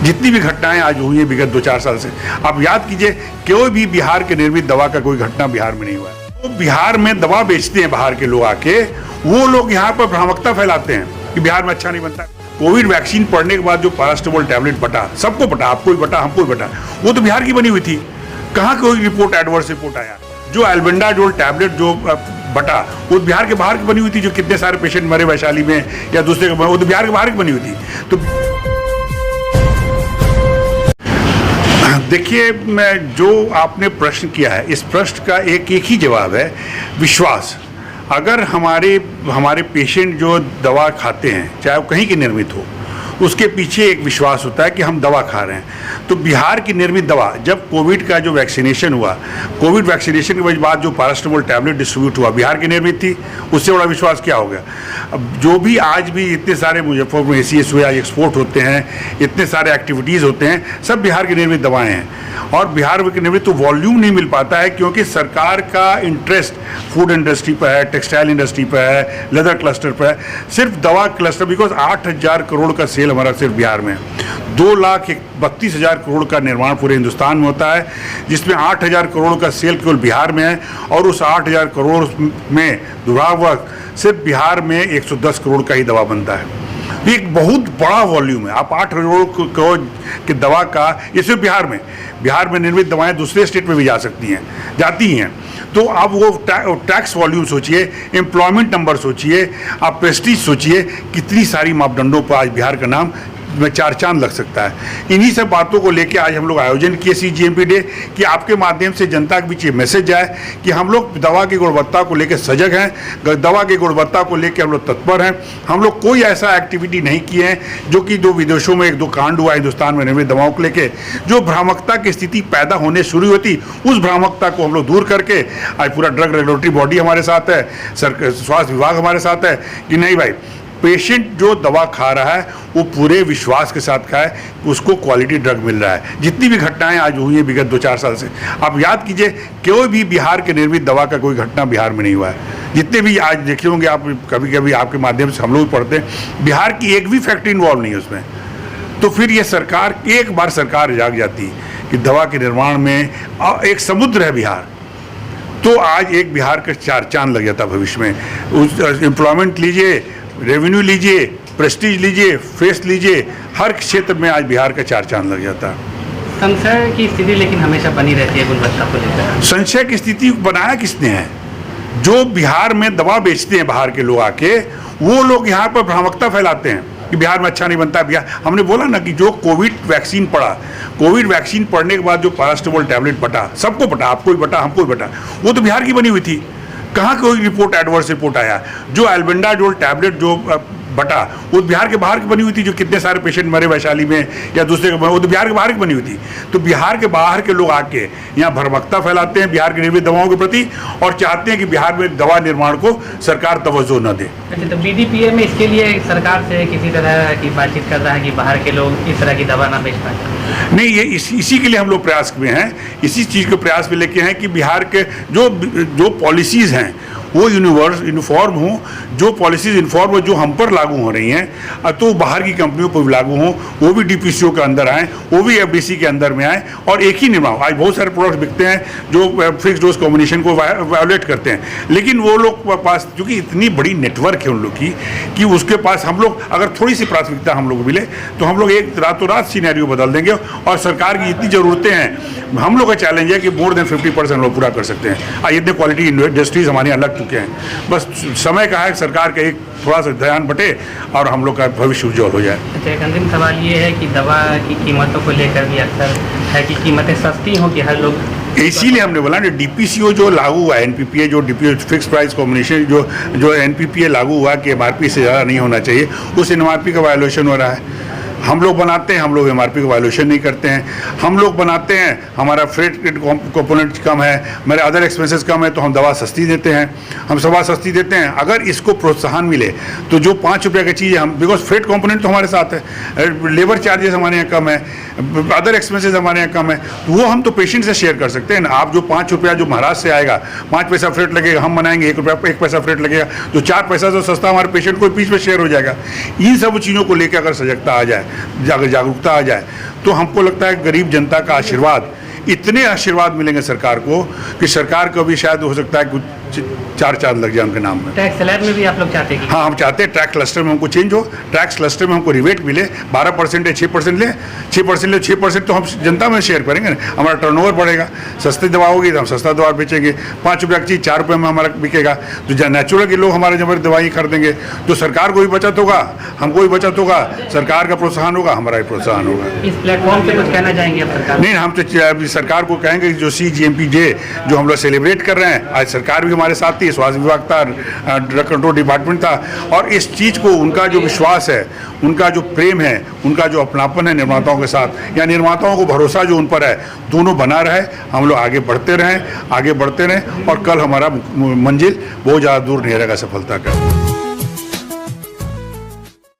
जितनी भी घटनाएं आज हुई है विगत 2-4 साल से, आप याद कीजिए कोई भी बिहार के निर्मित दवा का कोई घटना बिहार में नहीं हुआ है। तो बिहार में दवा बेचते हैं बाहर के लोग आके, वो लोग यहाँ पर भ्रामकता फैलाते हैं कि बिहार में अच्छा नहीं बनता। कोविड वैक्सीन पड़ने के बाद जो पैरास्टामोल टैबलेट बटा, सबको बटा, आपको भी बटा, हमको भी बटा, वो तो बिहार की बनी हुई थी। कहाँ कोई रिपोर्ट, एडवर्स रिपोर्ट आया? जो एल्बेंडाजोल टैबलेट जो बटा, वो बिहार के बाहर की बनी हुई थी। जो कितने सारे पेशेंट मरे वैशाली में या दूसरे, वो तो बिहार के बाहर की बनी हुई थी। तो देखिए, मैं जो आपने प्रश्न किया है, इस प्रश्न का एक ही जवाब है, विश्वास। अगर हमारे पेशेंट जो दवा खाते हैं, चाहे वो कहीं की निर्मित हो, उसके पीछे एक विश्वास होता है कि हम दवा खा रहे हैं। तो बिहार की निर्मित दवा, जब कोविड का जो वैक्सीनेशन हुआ, कोविड वैक्सीनेशन के बाद जो पैरास्टामोल टैबलेट डिस्ट्रीब्यूट हुआ, बिहार की निर्मित थी। उससे बड़ा विश्वास क्या हो गया? अब जो भी आज भी इतने सारे मुजफ्फरपुर में ACS हुआ, एक्सपोर्ट होते हैं, इतने सारे एक्टिविटीज़ होते हैं, सब बिहार की निर्मित दवाएँ हैं। और बिहार की निर्मित तो वॉल्यूम नहीं मिल पाता है, क्योंकि सरकार का इंटरेस्ट फूड इंडस्ट्री पर है, टेक्सटाइल इंडस्ट्री पर है, लेदर क्लस्टर पर है, सिर्फ दवा क्लस्टर। बिकॉज 8,000 करोड़ का सेल हमारा सिर्फ बिहार में, 2,32,000 करोड़ का निर्माण पूरे हिंदुस्तान में होता है, जिसमें 8,000 करोड़ का सेल केवल बिहार में है। और उस 8,000 करोड़ में दुर्भाग्यवश सिर्फ बिहार में 110 करोड़ का ही दवा बनता है। एक बहुत बड़ा वॉल्यूम है। आप 8 करोड़ की दवा का, ये सिर्फ बिहार में निर्मित दवाएं दूसरे स्टेट में भी जा सकती हैं, जाती हैं। तो आप वो टैक्स वॉल्यूम सोचिए, एम्प्लॉयमेंट नंबर सोचिए, आप प्रेस्टीज सोचिए, कितनी सारी मापदंडों पर आज बिहार का नाम में 4 चांद लग सकता है। इन्हीं सब बातों को लेकर आज हम लोग आयोजन किए CGMP डे, कि आपके माध्यम से जनता के बीच ये मैसेज जाए कि हम लोग दवा की गुणवत्ता को लेकर सजग हैं, दवा की गुणवत्ता को लेकर हम लोग तत्पर हैं। हम लोग कोई ऐसा एक्टिविटी नहीं किए हैं जो कि 2 विदेशों में 1-2 कांड हुआ हिंदुस्तान में निर्मित दवाओं को लेकर, जो भ्रामकता की स्थिति पैदा होने शुरू होती, उस भ्रामकता को हम लोग दूर करके आज पूरा ड्रग रेगुलेटरी बॉडी हमारे साथ है, स्वास्थ्य विभाग हमारे साथ है कि नहीं भाई, पेशेंट जो दवा खा रहा है वो पूरे विश्वास के साथ खाए, उसको क्वालिटी ड्रग मिल रहा है। जितनी भी घटनाएं आज हुई है विगत 2-4 साल से, आप याद कीजिए कोई भी बिहार के निर्मित दवा का कोई घटना बिहार में नहीं हुआ है। जितने भी आज देखे होंगे आप, कभी कभी आपके माध्यम से हम लोग पढ़ते हैं, बिहार की एक भी फैक्ट्री इन्वॉल्व नहीं है उसमें। तो फिर ये सरकार, एक बार सरकार जाग जाती कि दवा के निर्माण में एक समुद्र है बिहार, तो आज एक बिहार का 4 चांद लग जाता भविष्य में। उस एम्प्लॉयमेंट लीजिए, रेवेन्यू लीजिए, प्रेस्टीज लीजिए, फेस लीजिए, हर क्षेत्र में आज बिहार का 4 चांद लग जाता है। संशय की स्थिति लेकिन हमेशा बनी रहती है गुणवत्ता को लेकर। संशय की स्थिति बनाया किसने है? जो बिहार में दवा बेचते हैं बाहर के लोग आके, वो लोग यहाँ पर भ्रामकता फैलाते हैं कि बिहार में अच्छा नहीं बनता। बिहार, हमने बोला ना कि जो कोविड वैक्सीन पड़ा, कोविड वैक्सीन पड़ने के बाद जो पैरास्टामोल टैबलेट बटा, सबको बटा, आपको भी बटा, हमको भी बटा, वो तो बिहार की बनी हुई थी। कहाँ कोई रिपोर्ट, एडवर्स रिपोर्ट आया? जो एल्बेंडाजोल टैबलेट जो बटा, वो बिहार के बाहर की बनी हुई थी। जो कितने सारे पेशेंट मरे वैशाली में या दूसरे, वो तो बिहार के बाहर की बनी हुई थी। तो बिहार के बाहर के लोग आके यहाँ भ्रमकता फैलाते हैं बिहार की निर्मित दवाओं के प्रति, और चाहते हैं कि बिहार में दवा निर्माण को सरकार तवज्जो न दे। अच्छा, तो BDPA में इसके लिए सरकार से किसी तरह की बातचीत कर रहा है कि बाहर के लोग इस तरह की दवा ना बेच पाए? नहीं, ये इसी के लिए हम लोग प्रयास में हैं, इसी चीज़ के प्रयास में लेके हैं कि बिहार के जो पॉलिसीज़ हैं वो यूनिफॉर्म हो, जो पॉलिसीज यूनिफॉर्म हो, जो हम पर लागू हो रही हैं, तो बाहर की कंपनियों पर भी लागू हों, वो भी DPCO के अंदर आएँ, वो भी FDC के अंदर में आएँ, और एक ही निर्माण। आज बहुत सारे प्रोडक्ट्स बिकते हैं जो फिक्स डोज कॉम्बिनेशन को वायोलेट करते हैं, लेकिन वो लोग पास क्योंकि इतनी बड़ी नेटवर्क है उन लोग की कि उसके पास हम लोग अगर थोड़ी सी प्राथमिकता हम लोग मिले तो हम लोग एक रातों रात सिनेरियो बदल देंगे। और सरकार की इतनी ज़रूरतें हैं, हम लोग का चैलेंज है कि मोर देन 50% हम लोग पूरा कर सकते हैं। आज इतने क्वालिटी इंडस्ट्रीज हमारे यहाँ लग चुके हैं, बस समय का है सरकार का एक थोड़ा सा ध्यान बटे और हम लोग का भविष्य उज्जवल हो जाए। अच्छा, एक अंतिम सवाल ये है कि दवा की कीमतों को लेकर भी अक्सर है कि कीमतें सस्ती हों कि हर लोग, इसीलिए हमने बोला ना DPCO जो लागू हुआ, NPPA जो फिक्स प्राइस कॉम्बिनेशन जो NPPA लागू हुआ कि MRP से ज़्यादा नहीं होना चाहिए, उस MRP का वायोलेशन हो रहा है। हम लोग बनाते हैं, हम लोग MRP का वायोलेशन नहीं करते हैं। हम लोग बनाते हैं, हमारा फ्रेट कंपोनेंट कम है, मेरे अदर एक्सपेंसेस कम है, तो हम दवा सस्ती देते हैं, हम दवा सस्ती देते हैं। अगर इसको प्रोत्साहन मिले तो जो 5 रुपये की चीज़ है, हम बिकॉज फ्रेट कंपोनेंट तो हमारे साथ है, लेबर चार्जेस हमारे यहाँ कम है, अदर एक्सपेंसेस हमारे यहाँ कम है, तो वो हम तो पेशेंट से शेयर कर सकते हैं ना। आप जो 5 रुपया जो महाराष्ट्र से आएगा, 5 पैसा फ्रेट लगेगा, हम बनाएंगे 1 पैसा फ्रेट लगेगा, जो 4 पैसा जो सस्ता हमारे पेशेंट को बीच में शेयर हो जाएगा। इन सब चीज़ों को लेकर अगर सजगता आ जाए अगर जागरूकता आ जाए तो हमको लगता है गरीब जनता का आशीर्वाद, इतने आशीर्वाद मिलेंगे सरकार को कि सरकार को भी शायद हो सकता है कुछ 4 चांद लग जाए उनके नाम में। टैक्स स्लैब में भी आप लोग चाहते हैं कि हाँ, हम चाहते हैं टैक्स क्लस्टर में हमको चेंज हो, टैक्स क्लस्टर में हमको रिबेट मिले, 12% या 6% ले, 6% ले, 6% तो हम जनता में शेयर करेंगे ना, हमारा टर्नओवर बढ़ेगा। सस्ती दवा होगी तो हम सस्ता दवा बेचेंगे, 5 रुपये की चीज़ 4 रुपये में हमारा बिकेगा, तो नेचुरल के लोग हमारे जब दवाई खरीदेंगे तो सरकार को भी बचत होगा, हमको भी बचत होगा, सरकार का प्रोत्साहन होगा, हमारा भी प्रोत्साहन होगा। इस प्लेटफॉर्म पे कुछ कहना चाहेंगे आप सरकार? नहीं, हम तो सरकार को कहेंगे कि जो CGMP जो हम लोग सेलिब्रेट कर रहे हैं, आज सरकार भी हमारे साथ थी, स्वास्थ्य विभाग था, ड्रग कंट्रोल डिपार्टमेंट था, और इस चीज़ को उनका जो विश्वास है, उनका जो प्रेम है, उनका जो अपनापन है निर्माताओं के साथ, या निर्माताओं को भरोसा जो उन पर है, दोनों बना रहे, हम लोग आगे बढ़ते रहें और कल हमारा मंजिल बहुत ज़्यादा दूर नहीं रहेगा सफलता का।